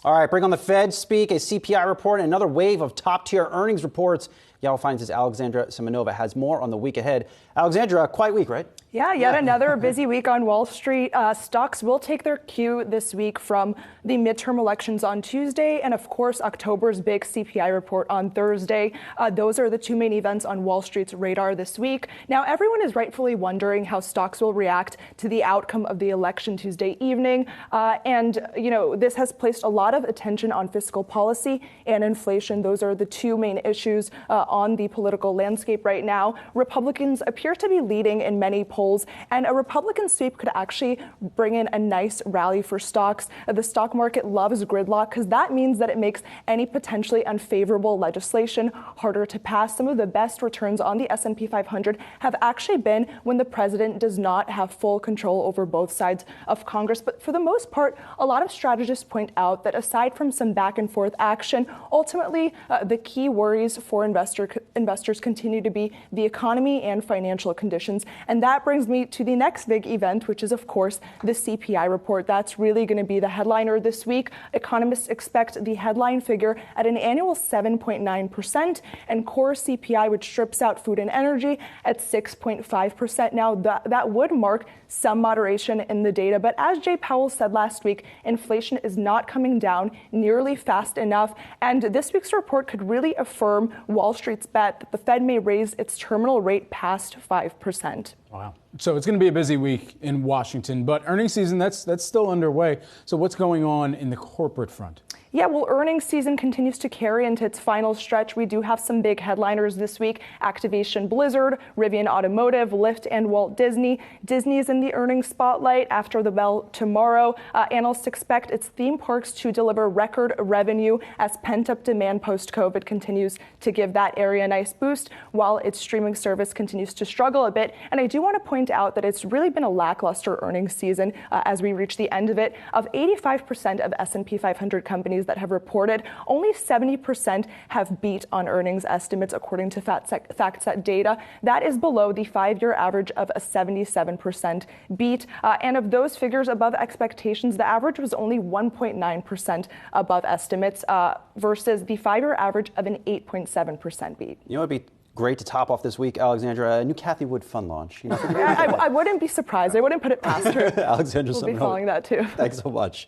All right, bring on the Fed speak, a CPI report, and another wave of top-tier earnings reports. Yahoo Finance's Alexandra Semenova has more on the week ahead. Alexandra, quiet week, right? Yeah, yet another busy week on Wall Street. Stocks will take their cue this week from the midterm elections on Tuesday and, of course, October's big CPI report on Thursday. Those are the two main events on Wall Street's radar this week. Now, everyone is rightfully wondering how stocks will react to the outcome of the election Tuesday evening. This has placed a lot of attention on fiscal policy and inflation. Those are the two main issues on the political landscape right now. Republicans appear to be leading in many polls, and a Republican sweep could actually bring in a nice rally for stocks. The stock market loves gridlock because that means that it makes any potentially unfavorable legislation harder to pass. Some of the best returns on the S&P 500 have actually been when the president does not have full control over both sides of Congress. But for the most part, a lot of strategists point out that aside from some back and forth action, ultimately the key worries for investors continue to be the economy and financial conditions. And that brings me to the next big event, which is, of course, the CPI report. That's really going to be the headliner this week. Economists expect the headline figure at an annual 7.9% and core CPI, which strips out food and energy, at 6.5%. Now, that would mark some moderation in the data. But as Jay Powell said last week, inflation is not coming down nearly fast enough. And this week's report could really affirm Wall Street's bet that the Fed may raise its terminal rate past 5%. Wow. So it's going to be a busy week in Washington, but earnings season, that's still underway. So what's going on in the corporate front? Yeah, well, earnings season continues to carry into its final stretch. We do have some big headliners this week. Activation Blizzard, Rivian Automotive, Lyft, and Walt Disney. Disney is in the earnings spotlight after the bell tomorrow. Analysts expect its theme parks to deliver record revenue as pent-up demand post-COVID continues to give that area a nice boost, while its streaming service continues to struggle a bit. And I do want to point out that it's really been a lackluster earnings season as we reach the end of it. Of 85% of S&P 500 companies that have reported, only 70% have beat on earnings estimates, according to FactSet data. That is below the 5-year average of a 77% beat. And of those figures above expectations, the average was only 1.9% above estimates versus the 5-year average of an 8.7% beat. You know, it'd be great to top off this week, Alexandra, a new Cathie Wood fund launch. I wouldn't be surprised. I wouldn't put it past her. Alexandra, we'll be following that too. Thanks so much.